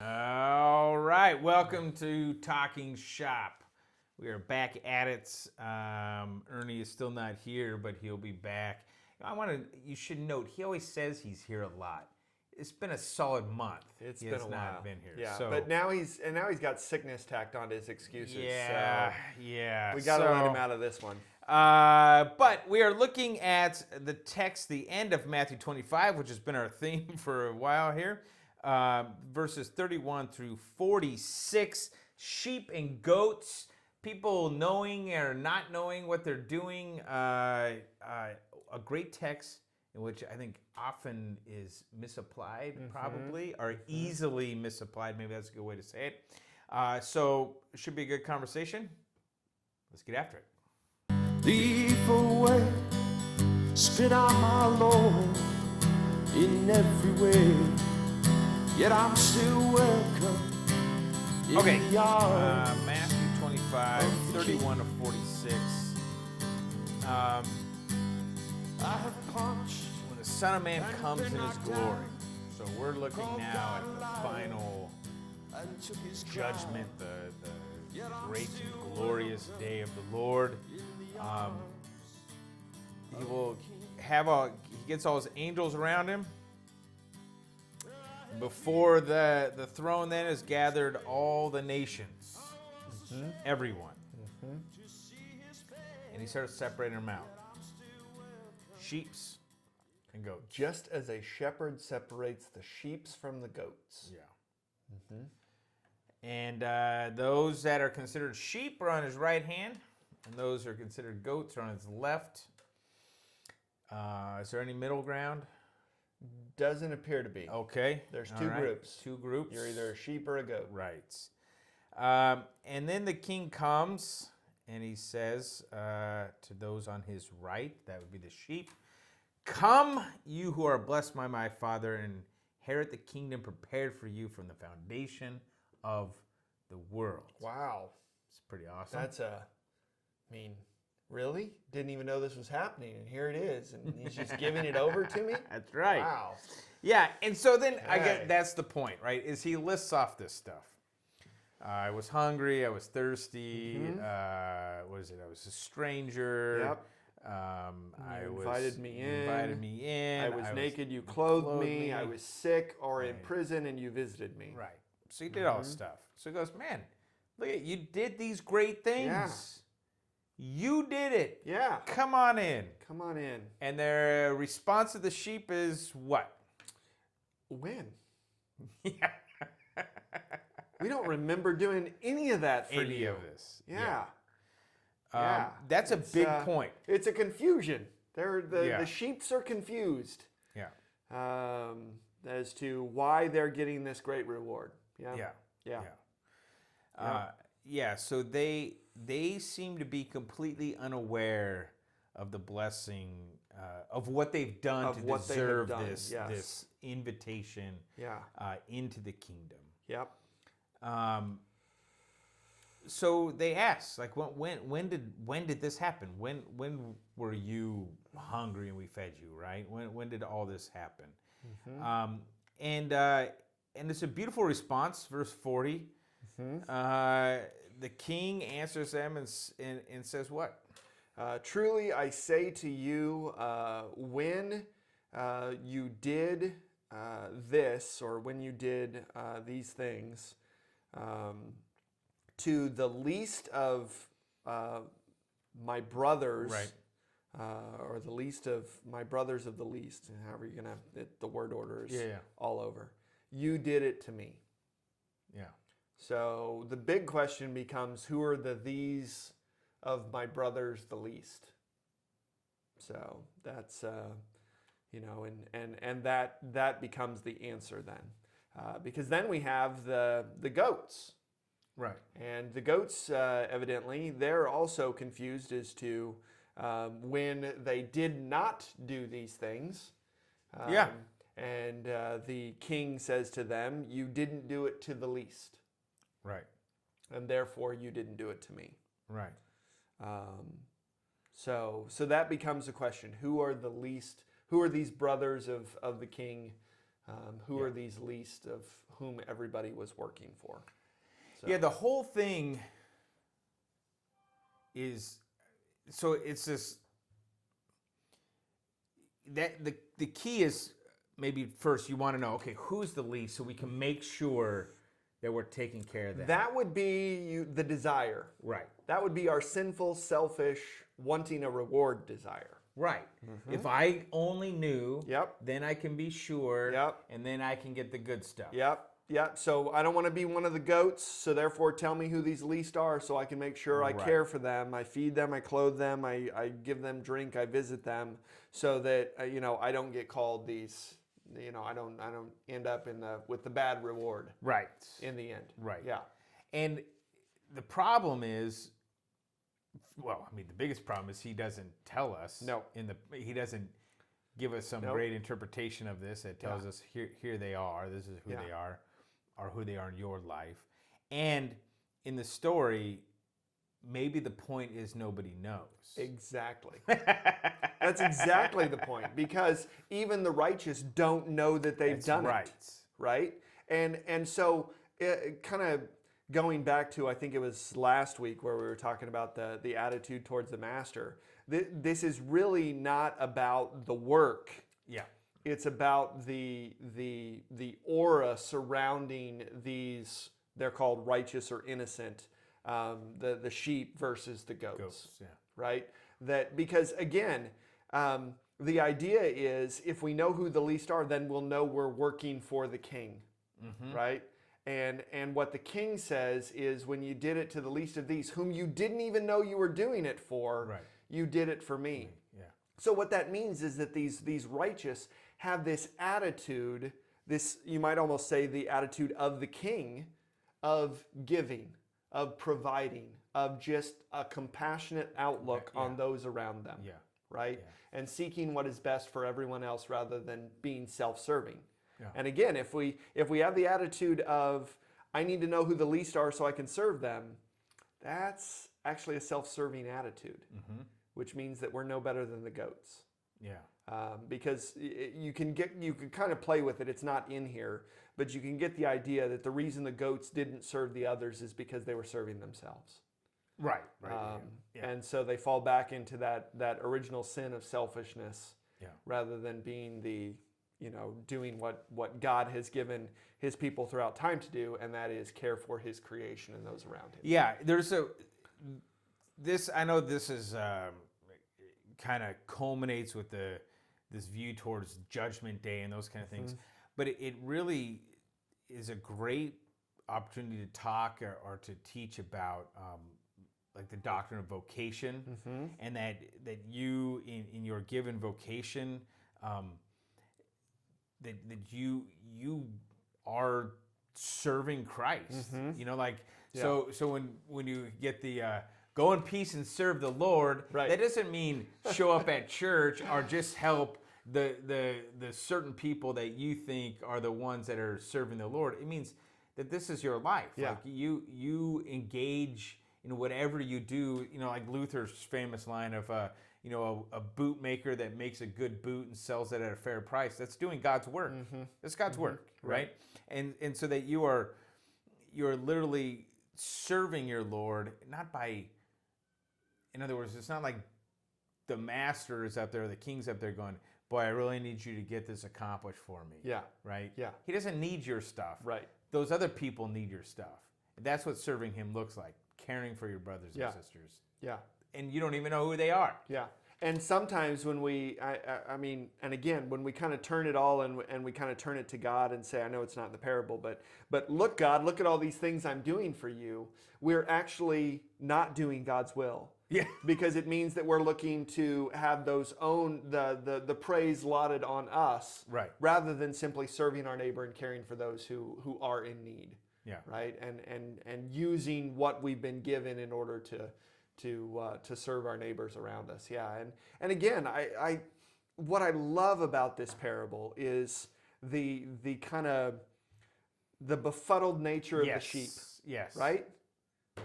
All right, welcome to Talking Shop. We are back at it. Ernie is still not here, but he'll be back. You should note, he always says he's here a lot. It's been a solid month. It's He been has a not while. been here. Yeah, So, but now he's got sickness tacked onto his excuses. yeah, So yeah. we got to let him out of this one. But we are looking at the text, the end of Matthew 25, which has been our theme for a while here. Verses 31 through 46, sheep and goats, people knowing or not knowing what they're doing. A great text in which I think often is misapplied, probably, or easily misapplied. Maybe that's a good way to say it. So it should be a good conversation. Let's get after it. Leave away, spit out my Lord in every way. Yet I'm still welcome in Okay, the yard. Matthew 25, 31 to 46. I have punched. When the Son of Man comes in his glory. So we're looking now at the final And took his crown. judgment, the great and glorious day of the Lord. He will he gets all his angels around him. Before the throne then is gathered all the nations, everyone. And he starts separating them out. Sheeps and goats. Just as a shepherd separates the sheep from the goats. Yeah. And those that are considered sheep are on his right hand, and those who are considered goats are on his left. Is there any middle ground? Doesn't appear to be. Okay. There's All two right. groups. Two groups. You're either a sheep or a goat. Right. And then the king comes and he says to those on his right, that would be the sheep, "Come, you who are blessed by my Father, and inherit the kingdom prepared for you from the foundation of the world." Wow. It's pretty awesome. Really? Didn't even know this was happening, and here it is, and he's just giving it over to me? That's right. Wow. Yeah, and so then I Okay. get that's the point, right? Is he lists off this stuff. I was hungry. I was thirsty. What is it? I was a stranger. Yep. You invited me in. Invited me in. I was naked, you clothed me. I was sick or in Right. prison, and you visited me. Right. So he did all this stuff. So he goes, man, look at you did these great things. Yeah. You did it. Yeah. Come on in. Come on in. And their response to the sheep is what? When? Yeah. We don't remember doing any of that for Any you. of this. Yeah. That's a big point. It's a confusion. The Yeah. sheeps are confused Yeah. as to why they're getting this great reward. Yeah. Yeah. Yeah. Yeah. So they seem to be completely unaware of the blessing of what they've done Of to what they have deserve done, this yes. this invitation Yeah. into the kingdom. Yep. So they ask, like, when did this happen? When were you hungry and we fed you? Right? When did all this happen? And it's a beautiful response, verse 40. The king answers them and says what? Truly, I say to you, when you did this, or when you did these things, to the least of my brothers, Right. Or the least of my brothers of the least, however you're going to, the word order is Yeah. all over. You did it to me. Yeah. So the big question becomes, who are the these of my brothers the least? So that's, and that becomes the answer then. Because then we have the goats. Right. And the goats, evidently, they're also confused as to when they did not do these things. Yeah. And the king says to them, you didn't do it to the least, Right. and therefore you didn't do it to me. Right. So that becomes a question. Who are the least? Who are these brothers of the king Who are these least of whom everybody was working for? So. Yeah, the whole thing is, so it's this, that the key is maybe first you want to know, okay, who's the least so we can make sure that we're taking care of them. That would be the desire. Right. That would be our sinful, selfish, wanting a reward desire. Right. If I only knew, Yep. then I can be sure, Yep. and then I can get the good stuff. Yep. So I don't want to be one of the goats, so therefore tell me who these least are so I can make sure I care for them. I feed them, I clothe them, I give them drink, I visit them, so that I don't get called these, I don't end up with the bad reward. Right. In the end. Right. Yeah. And the problem is, well, I mean, the biggest problem is he doesn't tell us. No. He doesn't give us some great interpretation of this that tells us here they are. This is who they are, or who they are in your life. And in the story, maybe the point is nobody knows. Exactly. That's exactly the point, because even the righteous don't know that they've done it. Right. And so kind of going back to, I think it was last week where we were talking about the attitude towards the master. This is really not about the work. Yeah. It's about the aura surrounding these. They're called righteous or innocent. The sheep versus the goats. Yeah. Right. That because again, the idea is if we know who the least are, then we'll know we're working for the king. Right. And what the king says is, when you did it to the least of these, whom you didn't even know you were doing it for, you did it for me. Yeah. So what that means is that these righteous have this attitude, this, you might almost say, the attitude of the king, of giving, of providing, of just a compassionate outlook on those around them. Yeah. Right? Yeah. And seeking what is best for everyone else rather than being self-serving. Yeah. And again, if we have the attitude of, I need to know who the least are so I can serve them, that's actually a self-serving attitude, which means that we're no better than the goats. Yeah. Because you can kind of play with it. It's not in here, but you can get the idea that the reason the goats didn't serve the others is because they were serving themselves. Right. And so they fall back into that original sin of selfishness, rather than being doing what God has given his people throughout time to do, and that is care for his creation and those around him. Yeah, I know this is kind of culminates with this view towards Judgment Day and those kind of things, but it really is a great opportunity to talk or to teach about like the doctrine of vocation, and that you in your given vocation, that you are serving Christ. So when you get the go in peace and serve the Lord, that doesn't mean show up at church or just help the certain people that you think are the ones that are serving the Lord. It means that this is your life. Yeah. Like you engage in whatever you do. Like Luther's famous line of a bootmaker that makes a good boot and sells it at a fair price. That's doing God's work. That's God's work, right? And so that you're literally serving your Lord, not by, in other words, it's not like the master is up there, or the king's up there going, boy, I really need you to get this accomplished for me. Yeah. Right? Yeah. He doesn't need your stuff. Right. Those other people need your stuff. And that's what serving him looks like, caring for your brothers and sisters. Yeah. And you don't even know who they are. Yeah. And sometimes when when we kind of turn it all and we kind of turn it to God and say, I know it's not in the parable, but look, God, look at all these things I'm doing for you. We're actually not doing God's will. Yeah. Because it means that we're looking to have the praise lauded on us, right, rather than simply serving our neighbor and caring for those who are in need. Yeah. Right. And using what we've been given in order to serve our neighbors around us. Yeah. And again, what I love about this parable is the kind of the befuddled nature of the sheep. Yes. Right?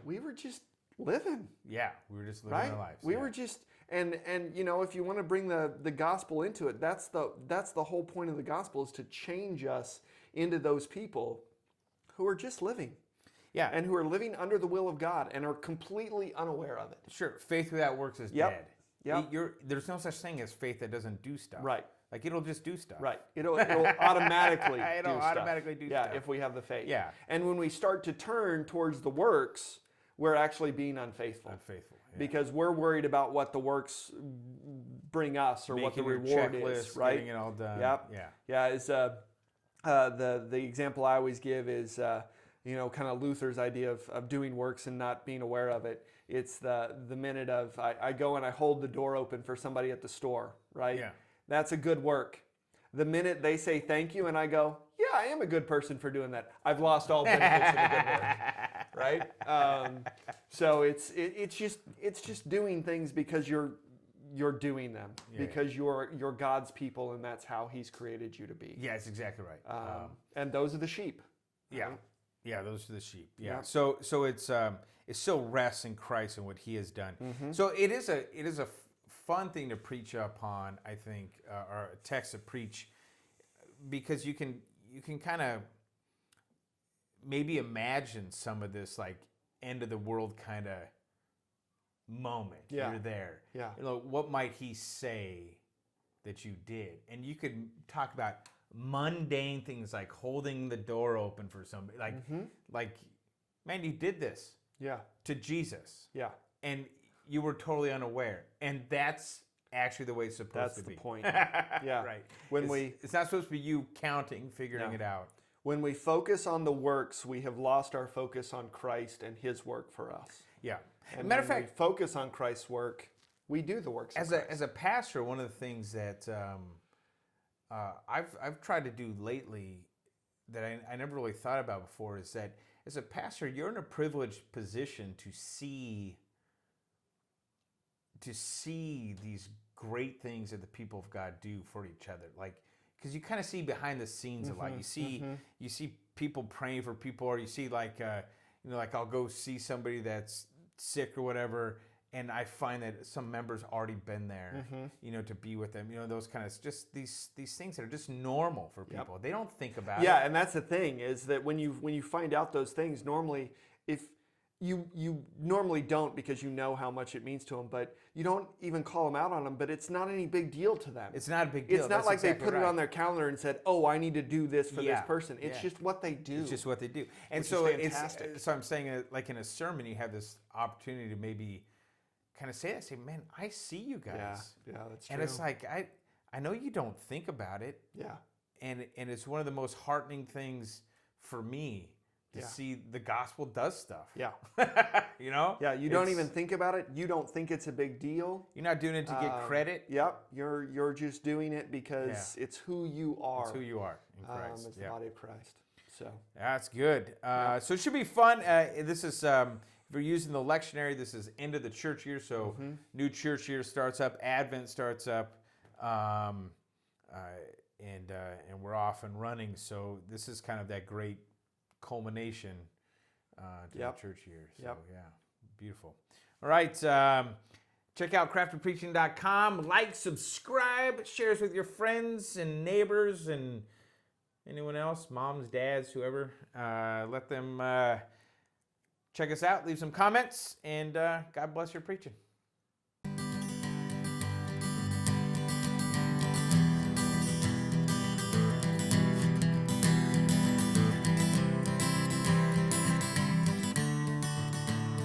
We were just living. Yeah, we were just living our lives. We were just, And you know, if you want to bring the gospel into it, that's the whole point of the gospel, is to change us into those people who are just living. Yeah. And who are living under the will of God and are completely unaware of it. Sure, faith without works is Yep. dead. Yep. There's no such thing as faith that doesn't do stuff. Right. Like it'll just do stuff. Right. It'll automatically It'll do automatically stuff. do Yeah, stuff. if we have the faith. Yeah. And when we start to turn towards the works, we're actually being unfaithful. Unfaithful. Yeah. Because we're worried about what the works bring us or what the Making your reward checklist, is, right? getting it all done. Yep. Yeah. Yeah. It's the example I always give is you know, kind of Luther's idea of doing works and not being aware of it. It's the minute of I go and I hold the door open for somebody at the store, right? Yeah. That's a good work. The minute they say thank you and I go, yeah, I am a good person for doing that, I've lost all benefits of a good work, right? So it's just doing things because you're doing them, because you're God's people and that's how He's created you to be. Yeah, that's exactly right. And those are the sheep. Yeah. Right? Yeah, those are the sheep. Yeah. Yep. So it still rests in Christ and what He has done. Mm-hmm. So it is a fun thing to preach upon, I think, or a text to preach, because you can kind of maybe imagine some of this like end of the world kind of moment. Yeah. You're there. Yeah. You know, what might He say that you did? And you could talk about mundane things like holding the door open for somebody, like, man, you did this Yeah. to Jesus, Yeah. and you were totally unaware, and that's actually the way it's supposed That's to the be. point. Yeah. Right. When It's not supposed to be you counting, figuring Yeah. it out. When we focus on the works, we have lost our focus on Christ and His work for us. Yeah. And Matter of when we fact, focus on Christ's work, we do the works of Christ. as a pastor, one of the things that I've tried to do lately that I never really thought about before is that as a pastor, you're in a privileged position to see these great things that the people of God do for each other, like, because you kind of see behind the scenes a lot. You see people praying for people, or you see like like I'll go see somebody that's sick or whatever, and I find that some members already been there, to be with them. Those kind of just these things that are just normal for people. They don't think about it. Yeah, and that's the thing, is that when you find out those things, normally, if you normally don't, because you know how much it means to them, but you don't even call them out on them, but it's not any big deal to them. It's not a big deal. It's not That's like exactly they put right. it on their calendar and said, oh, I need to do this for Yeah. this person. It's Yeah. just what they do. It's just what they do. And Which is so fantastic. so I'm saying, like in a sermon, you have this opportunity to maybe kind of say that, say, man, I see you guys. Yeah, that's true. And it's like, I know you don't think about it. Yeah. And it's one of the most heartening things for me to Yeah. see the gospel does stuff. Yeah. Yeah, You don't even think about it. You don't think it's a big deal. You're not doing it to get credit. Yep. You're just doing it because it's who you are. It's who you are in Christ. It's the body of Christ. So That's good. So it should be fun. This is, if you're using the lectionary, this is end of the church year. So new church year starts up, Advent starts up, and we're off and running. So this is kind of that great culmination to the church year. So yeah, beautiful. All right. Check out craftedpreaching.com. Like, subscribe, share us with your friends and neighbors and anyone else, moms, dads, whoever. Let them check us out, leave some comments, and God bless your preaching.